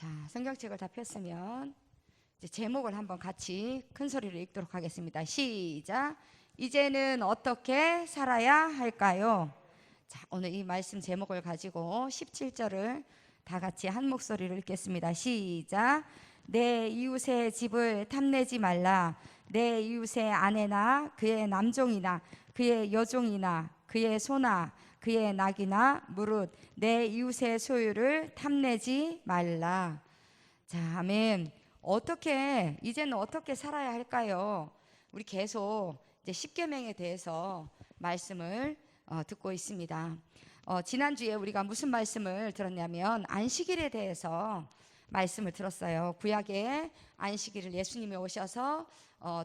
자, 성경책을 다 폈으면 이제 제목을 한번 같이 큰 소리로 읽도록 하겠습니다. 시작. 이제는 어떻게 살아야 할까요? 자, 오늘 이 말씀 제목을 가지고 17절을 다 같이 한 목소리로 읽겠습니다. 시작. 내 이웃의 집을 탐내지 말라. 내 이웃의 아내나 그의 남종이나 그의 여종이나 그의 소나 그의 낙이나 무릇 내 이웃의 소유를 탐내지 말라. 자, 아멘. 이제는 어떻게 살아야 할까요? 우리 계속 이제 십계명에 대해서 말씀을 듣고 있습니다. 지난주에 우리가 무슨 말씀을 들었냐면 안식일에 대해서 말씀을 들었어요. 구약의 안식일을 예수님이 오셔서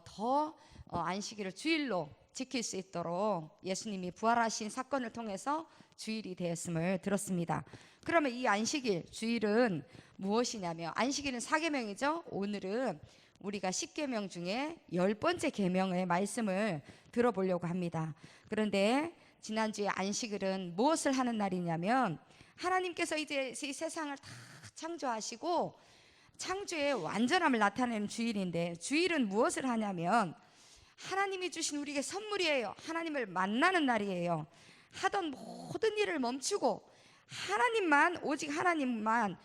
더 안식일을 주일로 지킬 수 있도록 예수님이 부활하신 사건을 통해서 주일이 되었음을 들었습니다. 그러면 이 안식일, 주일은 무엇이냐면 안식일은 4계명이죠. 오늘은 우리가 10계명 중에 10번째 계명의 말씀을 들어보려고 합니다. 그런데 지난주에 안식일은 무엇을 하는 날이냐면 하나님께서 이제 이 세상을 다 창조하시고 창조의 완전함을 나타내는 주일인데, 주일은 무엇을 하냐면 하나님이 주신 우리에게 선물이에요. 하나님을 만나는 날이에요. 하던 모든 일을 멈추고 오직 하나님만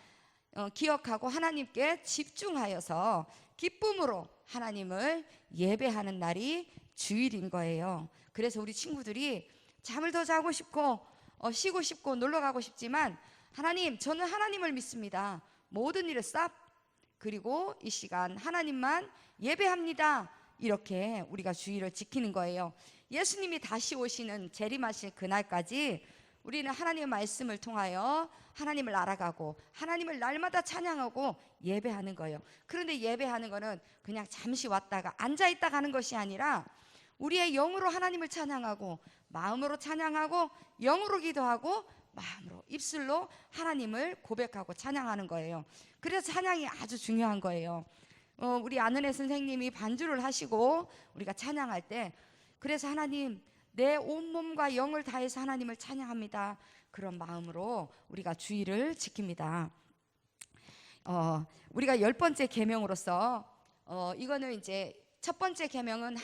기억하고 하나님께 집중하여서 기쁨으로 하나님을 예배하는 날이 주일인 거예요. 그래서 우리 친구들이 잠을 더 자고 싶고 쉬고 싶고 놀러 가고 싶지만 하나님, 저는 하나님을 믿습니다. 모든 일을 쌉, 그리고 이 시간 하나님만 예배합니다. 이렇게 우리가 주일을 지키는 거예요. 예수님이 다시 오시는 재림하실 그날까지 우리는 하나님의 말씀을 통하여 하나님을 알아가고 하나님을 날마다 찬양하고 예배하는 거예요. 그런데 예배하는 거는 그냥 잠시 왔다가 앉아있다 가는 것이 아니라 우리의 영으로 하나님을 찬양하고 마음으로 찬양하고 영으로 기도하고 마음으로 입술로 하나님을 고백하고 찬양하는 거예요. 그래서 찬양이 아주 중요한 거예요. 우리 안은혜 선생님이 반주를 하시고 우리가 찬양할 때, 그래서 하나님, 내 온몸과 영을 다해서 하나님을 찬양합니다. 그런 마음으로 우리가 주일을 지킵니다. 우리가 10번째 계명으로서 이거는 이제 첫 번째 계명은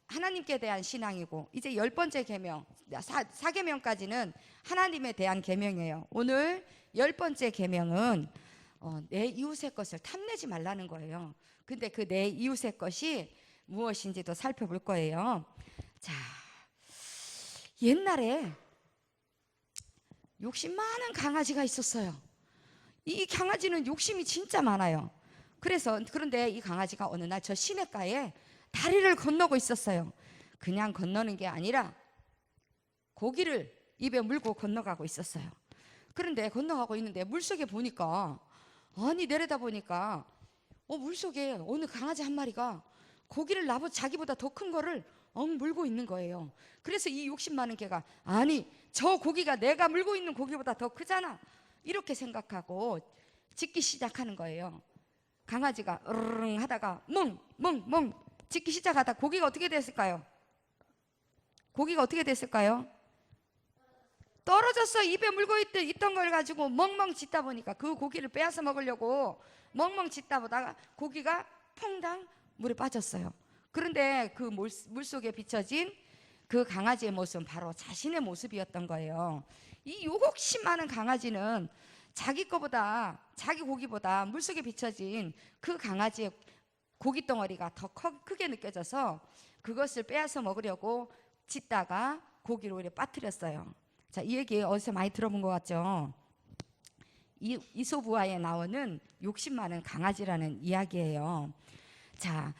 하나님께 대한 신앙이고, 이제 10번째 계명 4계명까지는 하나님에 대한 계명이에요. 오늘 10번째 계명은 내 이웃의 것을 탐내지 말라는 거예요. 근데 그 내 이웃의 것이 무엇인지도 살펴볼 거예요. 자, 옛날에 욕심 많은 강아지가 있었어요. 이 강아지는 욕심이 진짜 많아요. 그런데 이 강아지가 어느 날 저 시냇가에 다리를 건너고 있었어요. 그냥 건너는 게 아니라 고기를 입에 물고 건너가고 있었어요. 그런데 건너가고 있는데 물속에 보니까, 내려다 보니까 물속에 어느 강아지 한 마리가 고기를 자기보다 더 큰 거를 물고 있는 거예요. 그래서 이 욕심 많은 개가, 저 고기가 내가 물고 있는 고기보다 더 크잖아, 이렇게 생각하고 짖기 시작하는 거예요. 강아지가 으르릉 하다가 멍 짖기 시작하다 고기가 어떻게 됐을까요? 떨어졌어. 입에 물고 있던 걸 가지고 멍멍 짖다 보니까 그 고기를 빼앗아 먹으려고 멍멍 짖다 보다가 고기가 퐁당 물에 빠졌어요. 그런데 그 물속에 비춰진 그 강아지의 모습은 바로 자신의 모습이었던 거예요. 이 욕심 많은 강아지는 자기 고기보다 물속에 비춰진 그 강아지의 고기 덩어리가 더 크게 느껴져서 그것을 빼앗아 먹으려고 짖다가 고기를 오히려 빠뜨렸어요. 자, 이 얘기 어디서 많이 들어본 것 같죠? 이솝우화에 나오는 욕심 많은 강아지라는 이야기예요. 자,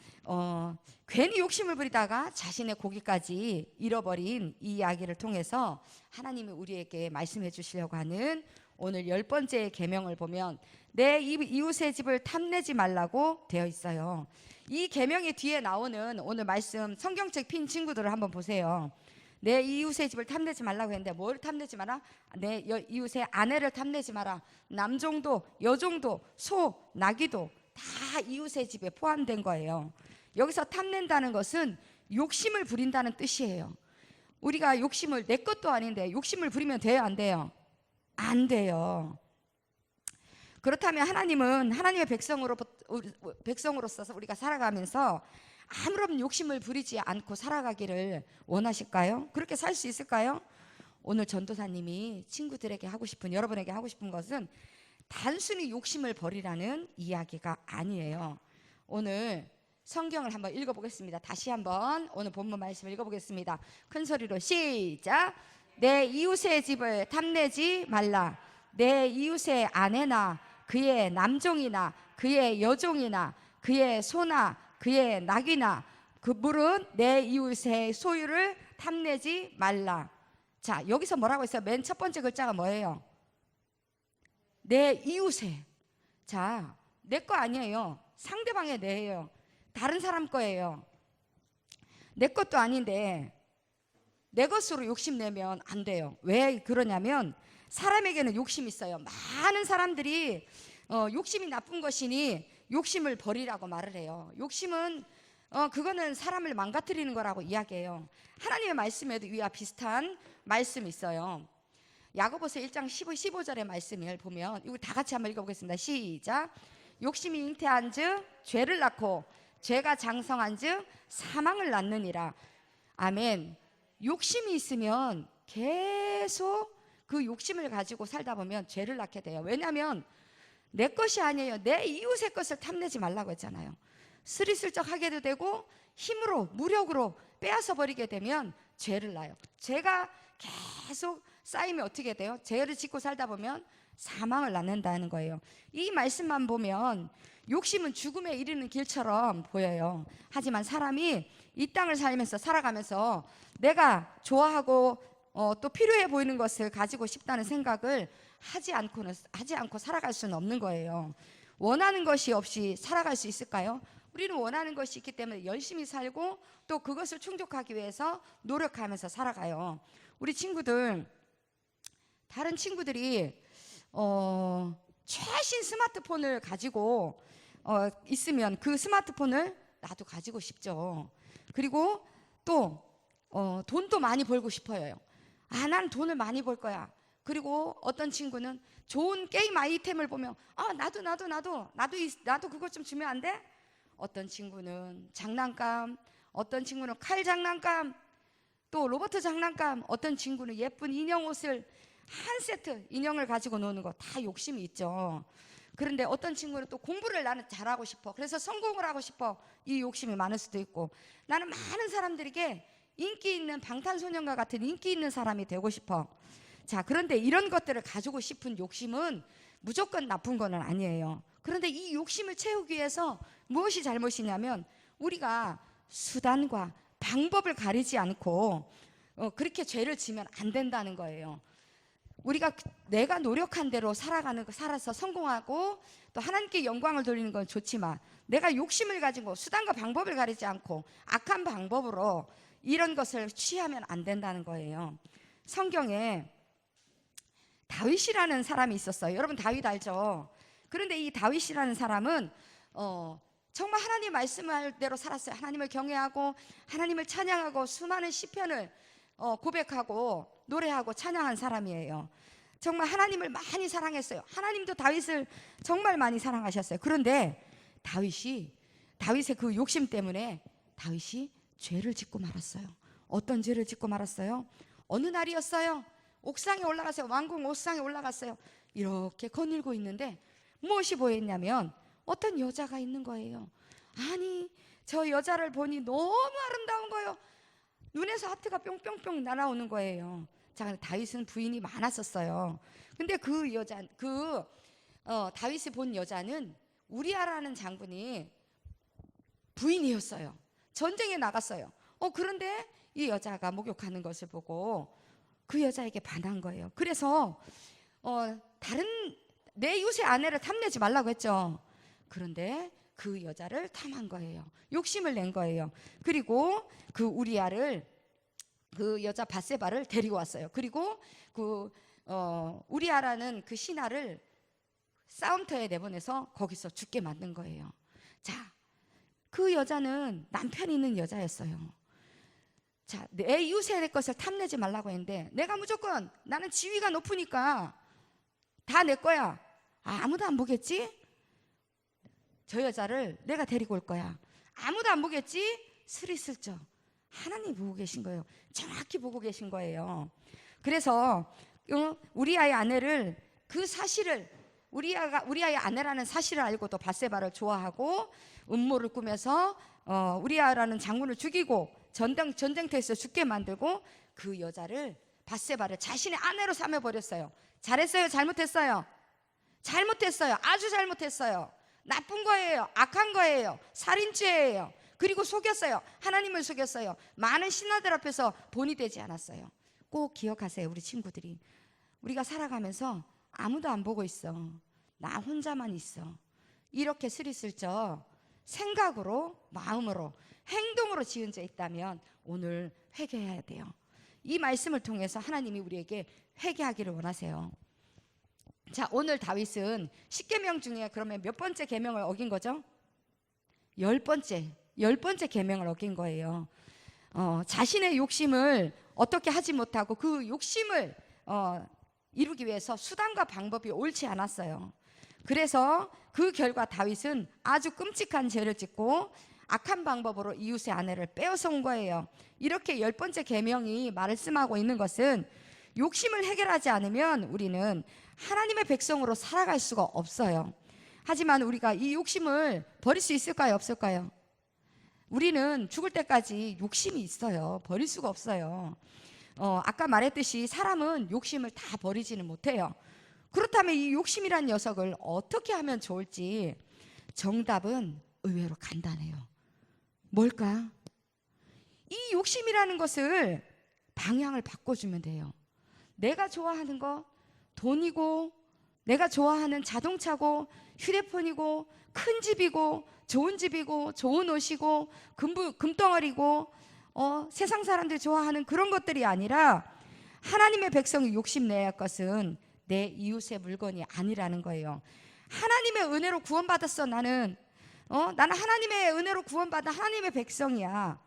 괜히 욕심을 부리다가 자신의 고기까지 잃어버린 이 이야기를 통해서 하나님이 우리에게 말씀해 주시려고 하는 오늘 10번째 계명을 보면 내 이웃의 집을 탐내지 말라고 되어 있어요. 이 계명의 뒤에 나오는 오늘 말씀, 성경책 핀 친구들을 한번 보세요. 내 이웃의 집을 탐내지 말라고 했는데 뭘 탐내지 마라? 내 이웃의 아내를 탐내지 마라. 남종도 여종도 소 나귀도 다 이웃의 집에 포함된 거예요. 여기서 탐낸다는 것은 욕심을 부린다는 뜻이에요. 우리가 욕심을, 내 것도 아닌데 욕심을 부리면 돼요, 안 돼요? 안 돼요. 그렇다면 하나님은 하나님의 백성으로서 우리가 살아가면서 아무런 욕심을 부리지 않고 살아가기를 원하실까요? 그렇게 살 수 있을까요? 오늘 전도사님이 친구들에게 하고 싶은, 여러분에게 하고 싶은 것은 단순히 욕심을 버리라는 이야기가 아니에요. 오늘 성경을 한번 읽어보겠습니다. 다시 한번 오늘 본문 말씀을 읽어보겠습니다. 큰 소리로 시작. 내 이웃의 집을 탐내지 말라. 내 이웃의 아내나 그의 남종이나 그의 여종이나 그의 소나 그의 낙이나 그 물은 내 이웃의 소유를 탐내지 말라. 자, 여기서 뭐라고 했어요? 맨 첫 번째 글자가 뭐예요? 내 이웃의. 자, 내 거 아니에요. 상대방의 내예요. 다른 사람 거예요. 내 것도 아닌데 내 것으로 욕심내면 안 돼요. 왜 그러냐면 사람에게는 욕심이 있어요. 많은 사람들이 욕심이 나쁜 것이니 욕심을 버리라고 말을 해요. 욕심은 그거는 사람을 망가뜨리는 거라고 이야기해요. 하나님의 말씀에도 이와 비슷한 말씀이 있어요. 야고보서 1장 15절의 말씀을 보면 이거 다 같이 한번 읽어보겠습니다. 시작. 욕심이 잉태한 즉 죄를 낳고 죄가 장성한 즉 사망을 낳느니라. 아멘. 욕심이 있으면 계속 그 욕심을 가지고 살다 보면 죄를 낳게 돼요. 왜냐하면 내 것이 아니에요. 내 이웃의 것을 탐내지 말라고 했잖아요. 스리슬쩍 하게도 되고 힘으로 무력으로 빼앗아 버리게 되면 죄를 낳아요. 죄가 계속 쌓이면 어떻게 돼요? 죄를 짓고 살다 보면 사망을 낳는다는 거예요. 이 말씀만 보면 욕심은 죽음에 이르는 길처럼 보여요. 하지만 사람이 이 땅을 살면서 살아가면서 내가 좋아하고 또 필요해 보이는 것을 가지고 싶다는 생각을 하지 않고 살아갈 수는 없는 거예요. 원하는 것이 없이 살아갈 수 있을까요? 우리는 원하는 것이 있기 때문에 열심히 살고 또 그것을 충족하기 위해서 노력하면서 살아가요. 우리 친구들, 다른 친구들이 최신 스마트폰을 가지고 있으면 그 스마트폰을 나도 가지고 싶죠. 그리고 또 돈도 많이 벌고 싶어요. 아, 난 돈을 많이 벌 거야. 그리고 어떤 친구는 좋은 게임 아이템을 보면 나도 그것 좀 주면 안 돼? 어떤 친구는 장난감, 어떤 친구는 칼 장난감, 또 로봇 장난감, 어떤 친구는 예쁜 인형 옷을 한 세트 인형을 가지고 노는 거 다 욕심이 있죠. 그런데 어떤 친구는 또 공부를 나는 잘하고 싶어. 그래서 성공을 하고 싶어. 이 욕심이 많을 수도 있고, 나는 많은 사람들에게 인기 있는 방탄소년과 같은 인기 있는 사람이 되고 싶어. 자, 그런데 이런 것들을 가지고 싶은 욕심은 무조건 나쁜 건 아니에요. 그런데 이 욕심을 채우기 위해서 무엇이 잘못이냐면 우리가 수단과 방법을 가리지 않고 그렇게 죄를 지면 안 된다는 거예요. 우리가 내가 노력한 대로 살아서 성공하고 또 하나님께 영광을 돌리는 건 좋지만 내가 욕심을 가지고 수단과 방법을 가리지 않고 악한 방법으로 이런 것을 취하면 안 된다는 거예요. 성경에 다윗이라는 사람이 있었어요. 여러분 다윗 알죠? 그런데 이 다윗이라는 사람은 정말 하나님 말씀할 대로 살았어요. 하나님을 경외하고 하나님을 찬양하고 수많은 시편을 고백하고 노래하고 찬양한 사람이에요. 정말 하나님을 많이 사랑했어요. 하나님도 다윗을 정말 많이 사랑하셨어요. 그런데 다윗의 그 욕심 때문에 다윗이 죄를 짓고 말았어요. 어떤 죄를 짓고 말았어요? 어느 날이었어요? 옥상에 올라갔어요. 왕궁 옥상에 올라갔어요. 이렇게 거닐고 있는데 무엇이 보였냐면 어떤 여자가 있는 거예요. 아니, 저 여자를 보니 너무 아름다운 거예요. 눈에서 하트가 뿅뿅뿅 날아오는 거예요. 자, 다윗은 부인이 많았었어요. 근데 다윗이 본 여자는 우리아라는 장군이 부인이었어요. 전쟁에 나갔어요. 그런데 이 여자가 목욕하는 것을 보고 그 여자에게 반한 거예요. 그래서 다른 내 이웃의 아내를 탐내지 말라고 했죠. 그런데 그 여자를 탐한 거예요. 욕심을 낸 거예요. 그리고 그 우리아를, 그 여자 밧세바를 데리고 왔어요. 그리고 우리아라는 그 신하를 싸움터에 내보내서 거기서 죽게 만든 거예요. 자, 그 여자는 남편 있는 여자였어요. 자, 내 이웃의 것을 탐내지 말라고 했는데 내가 무조건 나는 지위가 높으니까 다 내 거야. 아무도 안 보겠지? 저 여자를 내가 데리고 올 거야. 아무도 안 보겠지? 스리슬쩍 하나님이 보고 계신 거예요. 정확히 보고 계신 거예요. 그래서 우리 아이 아내를, 그 사실을, 우리 아이 아내라는 사실을 알고도 밧세바를 좋아하고 음모를 꾸며서 우리아라는 장군을 죽이고 전쟁터에서 죽게 만들고 그 여자를, 밧세바를 자신의 아내로 삼아버렸어요. 잘했어요? 잘못했어요? 잘못했어요. 아주 잘못했어요. 나쁜 거예요. 악한 거예요. 살인죄예요. 그리고 속였어요. 하나님을 속였어요. 많은 신하들 앞에서 본이 되지 않았어요. 꼭 기억하세요, 우리 친구들이. 우리가 살아가면서 아무도 안 보고 있어. 나 혼자만 있어. 이렇게 스리슬쩍 생각으로, 마음으로, 행동으로 지은 죄 있다면 오늘 회개해야 돼요. 이 말씀을 통해서 하나님이 우리에게 회개하기를 원하세요. 자, 오늘 다윗은 10계명 중에 그러면 몇 번째 계명을 어긴 거죠? 10번째 계명을 어긴 거예요. 자신의 욕심을 어떻게 하지 못하고 그 욕심을 이루기 위해서 수단과 방법이 옳지 않았어요. 그래서 그 결과 다윗은 아주 끔찍한 죄를 짓고 악한 방법으로 이웃의 아내를 빼앗아 온 거예요. 이렇게 10번째 계명이 말씀하고 있는 것은 욕심을 해결하지 않으면 우리는 하나님의 백성으로 살아갈 수가 없어요. 하지만 우리가 이 욕심을 버릴 수 있을까요? 없을까요? 우리는 죽을 때까지 욕심이 있어요. 버릴 수가 없어요. 아까 말했듯이 사람은 욕심을 다 버리지는 못해요. 그렇다면 이 욕심이란 녀석을 어떻게 하면 좋을지, 정답은 의외로 간단해요. 뭘까? 이 욕심이라는 것을 방향을 바꿔주면 돼요. 내가 좋아하는 거, 돈이고, 내가 좋아하는 자동차고, 휴대폰이고, 큰 집이고, 좋은 집이고, 좋은 옷이고, 금덩어리고, 세상 사람들이 좋아하는 그런 것들이 아니라 하나님의 백성이 욕심내야 할 것은 내 이웃의 물건이 아니라는 거예요. 하나님의 은혜로 구원받았어. 나는 하나님의 은혜로 구원받은 하나님의 백성이야.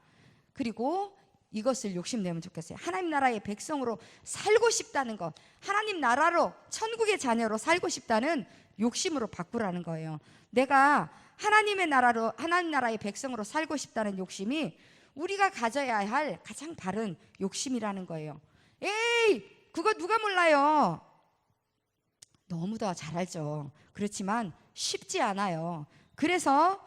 그리고 이것을 욕심내면 좋겠어요. 하나님 나라의 백성으로 살고 싶다는 것, 하나님 나라로, 천국의 자녀로 살고 싶다는 욕심으로 바꾸라는 거예요. 내가 하나님의 나라로, 하나님 나라의 백성으로 살고 싶다는 욕심이 우리가 가져야 할 가장 바른 욕심이라는 거예요. 에이, 그거 누가 몰라요? 너무도 잘 알죠. 그렇지만 쉽지 않아요. 그래서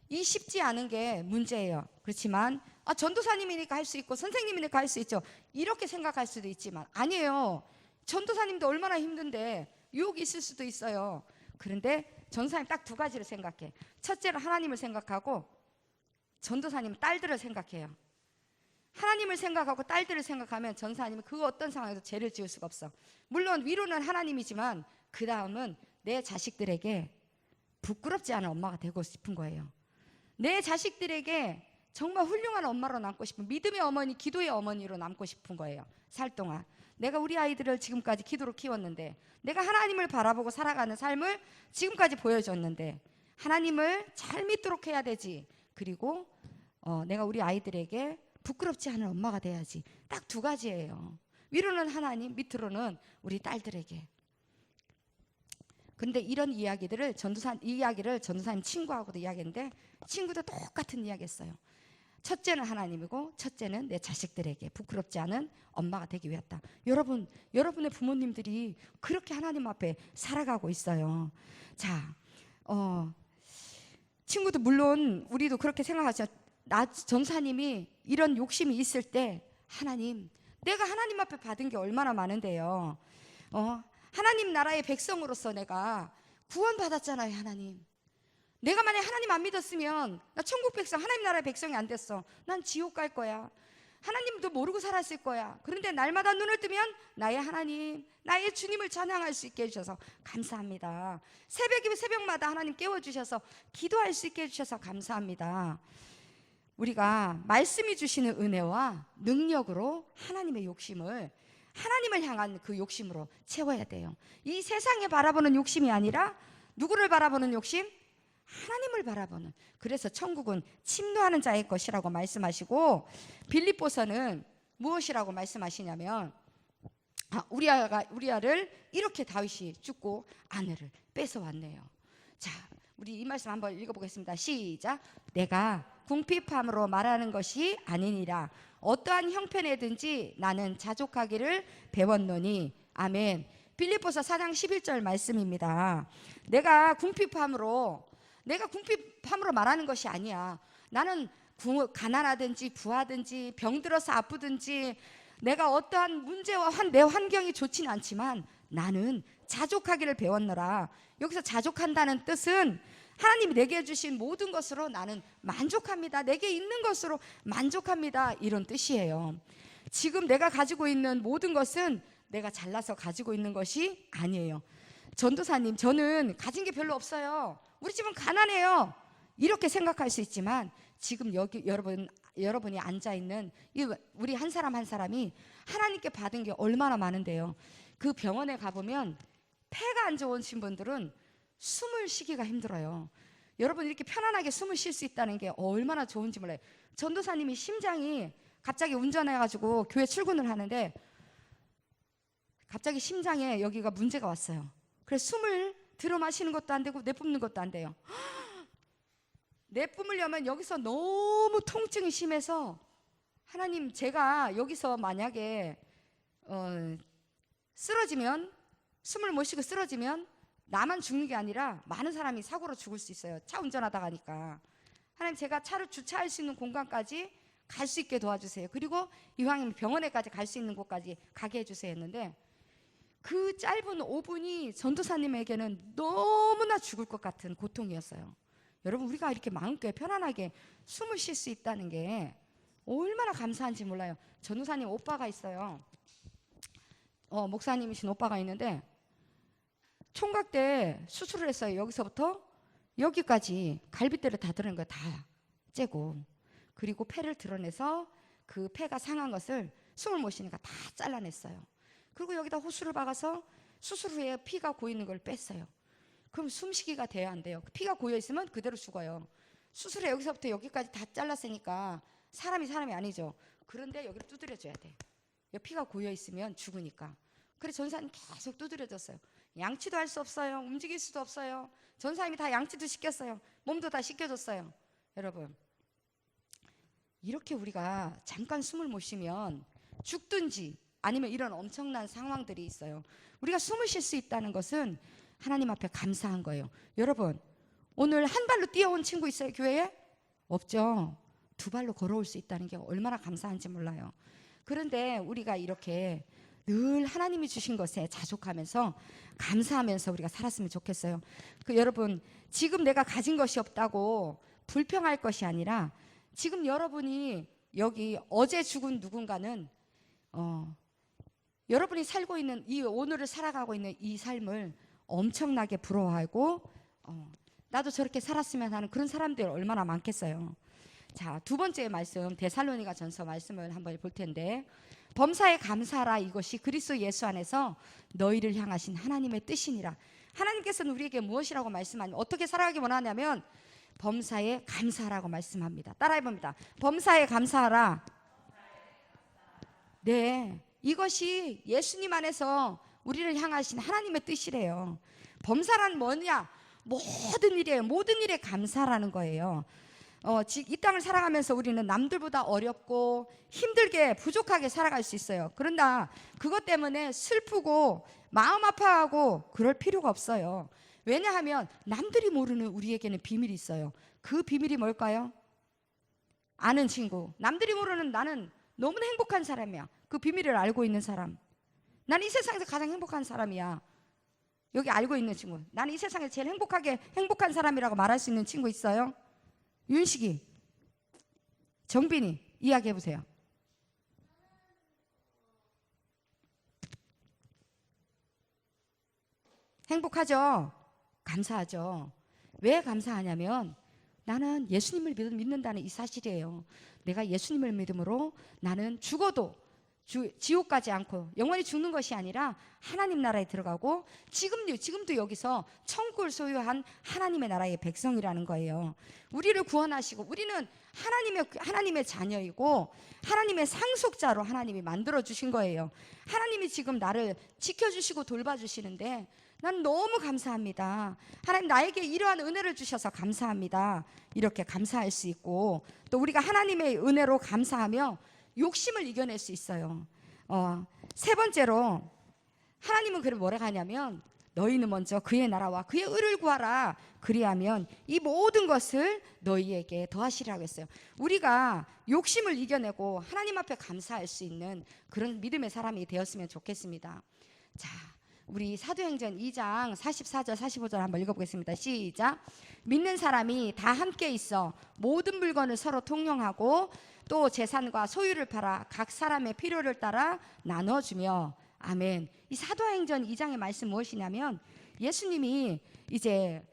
이 쉽지 않은 게 문제예요. 그렇지만 전도사님이니까 할 수 있고 선생님이니까 할 수 있죠. 이렇게 생각할 수도 있지만 아니에요. 전도사님도 얼마나 힘든데 유혹이 있을 수도 있어요. 그런데 전도사님 딱 두 가지를 생각해. 첫째로 하나님을 생각하고, 전도사님 딸들을 생각해요. 하나님을 생각하고 딸들을 생각하면 전도사님은 그 어떤 상황에서 죄를 지을 수가 없어. 물론 위로는 하나님이지만 그 다음은 내 자식들에게 부끄럽지 않은 엄마가 되고 싶은 거예요. 내 자식들에게 정말 훌륭한 엄마로 남고 싶은, 믿음의 어머니, 기도의 어머니로 남고 싶은 거예요. 살 동안 내가 우리 아이들을 지금까지 기도로 키웠는데, 내가 하나님을 바라보고 살아가는 삶을 지금까지 보여줬는데 하나님을 잘 믿도록 해야 되지. 그리고 내가 우리 아이들에게 부끄럽지 않은 엄마가 돼야지. 딱 두 가지예요. 위로는 하나님, 밑으로는 우리 딸들에게. 근데 이런 이야기를 전도사님 친구하고도 이야기했는데, 친구도 똑같은 이야기 했어요. 첫째는 하나님이고, 첫째는 내 자식들에게 부끄럽지 않은 엄마가 되기 위했다. 여러분의 부모님들이 그렇게 하나님 앞에 살아가고 있어요. 자, 친구도 물론 우리도 그렇게 생각하죠. 전사님이 이런 욕심이 있을 때, 하나님, 내가 하나님 앞에 받은 게 얼마나 많은데요. 하나님 나라의 백성으로서 내가 구원받았잖아요. 하나님, 내가 만약에 하나님 안 믿었으면 나 천국 백성, 하나님 나라의 백성이 안 됐어. 난 지옥 갈 거야. 하나님도 모르고 살았을 거야. 그런데 날마다 눈을 뜨면 나의 하나님, 나의 주님을 찬양할 수 있게 해주셔서 감사합니다. 새벽이면 새벽마다 하나님 깨워주셔서 기도할 수 있게 해주셔서 감사합니다. 우리가 말씀이 주시는 은혜와 능력으로 하나님의 욕심을, 하나님을 향한 그 욕심으로 채워야 돼요. 이 세상에 바라보는 욕심이 아니라 누구를 바라보는 욕심? 하나님을 바라보는. 그래서 천국은 침노하는 자의 것이라고 말씀하시고, 빌립보서는 무엇이라고 말씀하시냐면, 우리아를 이렇게 다윗이 죽고 아내를 뺏어왔네요. 자, 우리 이 말씀 한번 읽어보겠습니다. 시작. 내가 궁핍함으로 말하는 것이 아니니라. 어떠한 형편에든지 나는 자족하기를 배웠노니. 아멘. 빌립보서 4장 11절 말씀입니다. 내가 궁핍함으로 말하는 것이 아니야. 나는 가난하든지 부하든지 병들어서 아프든지 내가 어떠한 문제와 내 환경이 좋지는 않지만 나는 자족하기를 배웠노라. 여기서 자족한다는 뜻은 하나님이 내게 주신 모든 것으로 나는 만족합니다. 내게 있는 것으로 만족합니다. 이런 뜻이에요. 지금 내가 가지고 있는 모든 것은 내가 잘나서 가지고 있는 것이 아니에요. 전도사님, 저는 가진 게 별로 없어요. 우리 집은 가난해요. 이렇게 생각할 수 있지만 지금 여기 여러분이 앉아있는 우리 한 사람 한 사람이 하나님께 받은 게 얼마나 많은데요. 그 병원에 가보면 폐가 안 좋으신 분들은 숨을 쉬기가 힘들어요. 여러분 이렇게 편안하게 숨을 쉴 수 있다는 게 얼마나 좋은지 몰라요. 전도사님이 심장이 갑자기 운전해가지고 교회 출근을 하는데 갑자기 심장에 여기가 문제가 왔어요. 그래서 숨을 들어 마시는 것도 안 되고 내뿜는 것도 안 돼요. 내뿜으려면 여기서 너무 통증이 심해서 하나님, 제가 여기서 만약에 쓰러지면, 숨을 못 쉬고 쓰러지면 나만 죽는 게 아니라 많은 사람이 사고로 죽을 수 있어요. 차 운전하다 가니까. 하나님, 제가 차를 주차할 수 있는 공간까지 갈 수 있게 도와주세요. 그리고 이왕이면 병원에까지 갈 수 있는 곳까지 가게 해주세요 했는데 그 짧은 5분이 전도사님에게는 너무나 죽을 것 같은 고통이었어요. 여러분, 우리가 이렇게 마음껏 편안하게 숨을 쉴 수 있다는 게 얼마나 감사한지 몰라요. 전도사님 오빠가 있어요. 목사님이신 오빠가 있는데 총각 때 수술을 했어요. 여기서부터 여기까지 갈비뼈를 다 드러낸 거 다 째고, 그리고 폐를 드러내서 그 폐가 상한 것을 숨을 못 쉬니까 다 잘라냈어요. 그리고 여기다 호수를 박아서 수술 후에 피가 고이는 걸 뺐어요. 그럼 숨쉬기가 돼야 안 돼요. 피가 고여 있으면 그대로 죽어요. 수술에 여기서부터 여기까지 다 잘랐으니까 사람이 아니죠. 그런데 여기를 두드려줘야 돼. 피가 고여 있으면 죽으니까. 그래서 전사님 계속 두드려줬어요. 양치도 할 수 없어요. 움직일 수도 없어요. 전사님이 다 양치도 시켰어요. 몸도 다 씻겨줬어요. 여러분, 이렇게 우리가 잠깐 숨을 못 쉬면 죽든지 아니면 이런 엄청난 상황들이 있어요. 우리가 숨을 쉴 수 있다는 것은 하나님 앞에 감사한 거예요. 여러분, 오늘 한 발로 뛰어온 친구 있어요? 교회에? 없죠. 두 발로 걸어올 수 있다는 게 얼마나 감사한지 몰라요. 그런데 우리가 이렇게 늘 하나님이 주신 것에 자족하면서 감사하면서 우리가 살았으면 좋겠어요. 여러분, 지금 내가 가진 것이 없다고 불평할 것이 아니라 지금 여러분이 여기 어제 죽은 누군가는 여러분이 살고 있는 이 오늘을 살아가고 있는 이 삶을 엄청나게 부러워하고 나도 저렇게 살았으면 하는 그런 사람들 얼마나 많겠어요. 자, 두 번째 말씀, 데살로니가 전서 말씀을 한번 볼 텐데, 범사에 감사하라. 이것이 그리스도 예수 안에서 너희를 향하신 하나님의 뜻이니라. 하나님께서는 우리에게 무엇이라고 말씀하냐면, 어떻게 살아가기 원하냐면 범사에 감사하라고 말씀합니다. 따라해 봅니다. 범사에 감사하라. 네, 이것이 예수님 안에서 우리를 향하신 하나님의 뜻이래요. 범사란 뭐냐? 모든 일에 감사라는 거예요. 이 땅을 살아가면서 우리는 남들보다 어렵고 힘들게 부족하게 살아갈 수 있어요. 그러나 그것 때문에 슬프고 마음 아파하고 그럴 필요가 없어요. 왜냐하면 남들이 모르는 우리에게는 비밀이 있어요. 그 비밀이 뭘까요? 아는 친구. 남들이 모르는 나는 너무나 행복한 사람이야. 그 비밀을 알고 있는 사람. 나는 이 세상에서 가장 행복한 사람이야. 여기 알고 있는 친구. 나는 이 세상에서 제일 행복한 사람이라고 말할 수 있는 친구 있어요? 윤식이, 정빈이 이야기해 보세요. 행복하죠? 감사하죠? 왜 감사하냐면 나는 예수님을 믿는다는 이 사실이에요. 내가 예수님을 믿음으로 나는 죽어도 지옥 가지 않고 영원히 죽는 것이 아니라 하나님 나라에 들어가고 지금도 여기서 천국을 소유한 하나님의 나라의 백성이라는 거예요. 우리를 구원하시고 우리는 하나님의 자녀이고 하나님의 상속자로 하나님이 만들어 주신 거예요. 하나님이 지금 나를 지켜주시고 돌봐주시는데 나는 너무 감사합니다. 하나님 나에게 이러한 은혜를 주셔서 감사합니다. 이렇게 감사할 수 있고 또 우리가 하나님의 은혜로 감사하며 욕심을 이겨낼 수 있어요. 세 번째로 하나님은 그를 뭐라고 하냐면 너희는 먼저 그의 나라와 그의 의를 구하라. 그리하면 이 모든 것을 너희에게 더하시라고 했어요. 우리가 욕심을 이겨내고 하나님 앞에 감사할 수 있는 그런 믿음의 사람이 되었으면 좋겠습니다. 자, 우리 사도행전 2장 44절 45절 한번 읽어보겠습니다. 시작. 믿는 사람이 다 함께 있어 모든 물건을 서로 통용하고 또 재산과 소유를 팔아 각 사람의 필요를 따라 나눠주며 아멘. 이 사도행전 2장의 말씀 무엇이냐면 예수님이 이제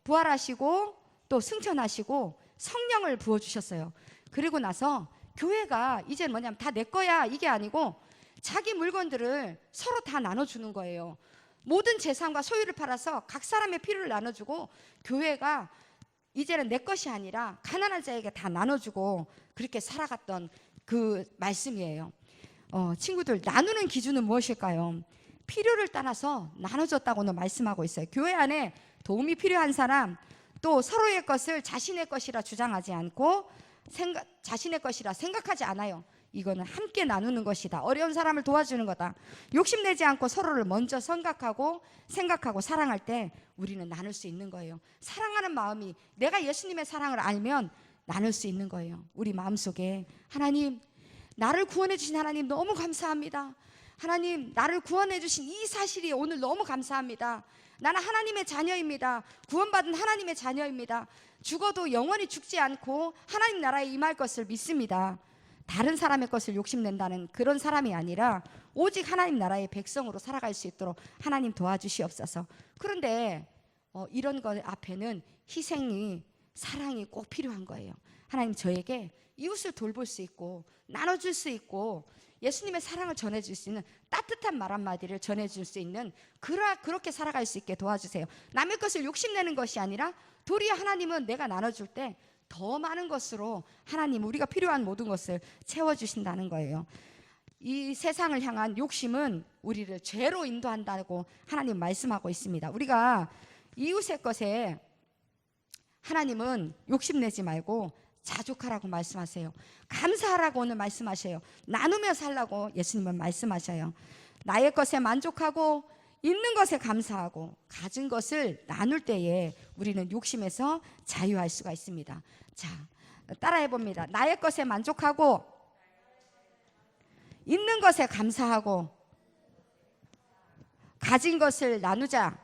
부활하시고 또 승천하시고 성령을 부어주셨어요. 그리고 나서 교회가 이제는 뭐냐면 다 내 거야 이게 아니고 자기 물건들을 서로 다 나눠주는 거예요. 모든 재산과 소유를 팔아서 각 사람의 필요를 나눠주고 교회가 이제는 내 것이 아니라 가난한 자에게 다 나눠주고 그렇게 살아갔던 그 말씀이에요. 친구들, 나누는 기준은 무엇일까요? 필요를 따라서 나눠줬다고는 말씀하고 있어요. 교회 안에 도움이 필요한 사람, 또 서로의 것을 자신의 것이라 주장하지 않고 자신의 것이라 생각하지 않아요. 이거는 함께 나누는 것이다. 어려운 사람을 도와주는 거다. 욕심내지 않고 서로를 먼저 생각하고 사랑할 때 우리는 나눌 수 있는 거예요. 사랑하는 마음이 내가 예수님의 사랑을 알면 나눌 수 있는 거예요. 우리 마음속에 하나님, 나를 구원해 주신 하나님 너무 감사합니다. 하나님, 나를 구원해 주신 이 사실이 오늘 너무 감사합니다. 나는 하나님의 자녀입니다. 구원받은 하나님의 자녀입니다. 죽어도 영원히 죽지 않고 하나님 나라에 임할 것을 믿습니다. 다른 사람의 것을 욕심낸다는 그런 사람이 아니라 오직 하나님 나라의 백성으로 살아갈 수 있도록 하나님 도와주시옵소서. 그런데 이런 것 앞에는 희생이, 사랑이 꼭 필요한 거예요. 하나님, 저에게 이웃을 돌볼 수 있고 나눠줄 수 있고 예수님의 사랑을 전해줄 수 있는 따뜻한 말 한마디를 전해줄 수 있는 그렇게 살아갈 수 있게 도와주세요. 남의 것을 욕심내는 것이 아니라 도리어 하나님은 내가 나눠줄 때 더 많은 것으로 하나님 우리가 필요한 모든 것을 채워주신다는 거예요. 이 세상을 향한 욕심은 우리를 죄로 인도한다고 하나님 말씀하고 있습니다. 우리가 이웃의 것에 하나님은 욕심내지 말고 자족하라고 말씀하세요. 감사하라고 오늘 말씀하셔요. 나누며 살라고 예수님은 말씀하셔요. 나의 것에 만족하고 있는 것에 감사하고 가진 것을 나눌 때에 우리는 욕심에서 자유할 수가 있습니다. 자, 따라해 봅니다. 나의 것에 만족하고 있는 것에 감사하고 가진 것을 나누자.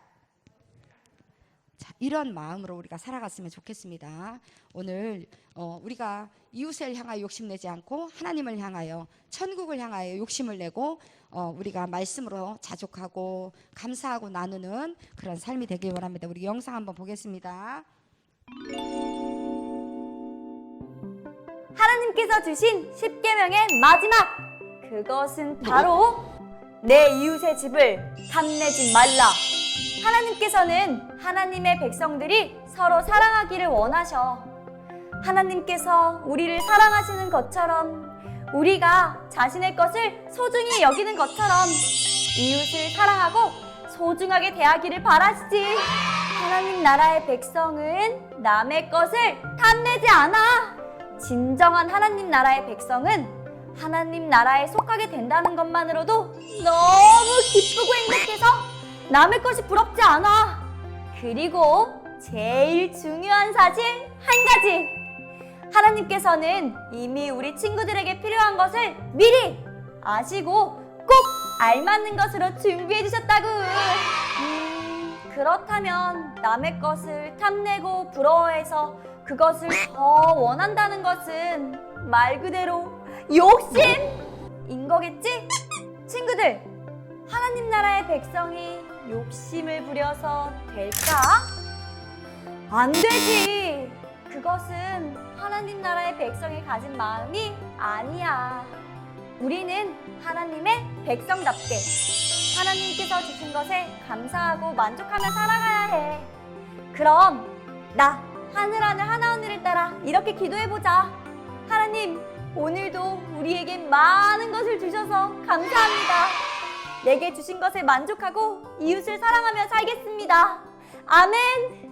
자, 이런 마음으로 우리가 살아갔으면 좋겠습니다. 오늘 우리가 이웃을 향하여 욕심내지 않고 하나님을 향하여 천국을 향하여 욕심을 내고 우리가 말씀으로 자족하고 감사하고 나누는 그런 삶이 되길 원합니다. 우리 영상 한번 보겠습니다. 하나님께서 주신 10계명의 마지막, 그것은 바로 내 이웃의 집을 탐내지 말라. 하나님께서는 하나님의 백성들이 서로 사랑하기를 원하셔. 하나님께서 우리를 사랑하시는 것처럼 우리가 자신의 것을 소중히 여기는 것처럼 이웃을 사랑하고 소중하게 대하기를 바라시지. 하나님 나라의 백성은 남의 것을 탐내지 않아. 진정한 하나님 나라의 백성은 하나님 나라에 속하게 된다는 것만으로도 너무 기쁘고 행복해서 남의 것이 부럽지 않아. 그리고 제일 중요한 사실 한 가지. 하나님께서는 이미 우리 친구들에게 필요한 것을 미리 아시고 꼭 알맞는 것으로 준비해 주셨다구. 그렇다면 남의 것을 탐내고 부러워해서 그것을 더 원한다는 것은 말 그대로 욕심인 거겠지? 친구들, 하나님 나라의 백성이 욕심을 부려서 될까? 안 되지. 그것은 하나님 나라의 백성이 가진 마음이 아니야. 우리는 하나님의 백성답게 하나님께서 주신 것에 감사하고 만족하며 살아가야 해. 그럼 나 하늘하늘 하나언니를 따라 이렇게 기도해보자. 하나님, 오늘도 우리에게 많은 것을 주셔서 감사합니다. 내게 주신 것에 만족하고 이웃을 사랑하며 살겠습니다. 아멘.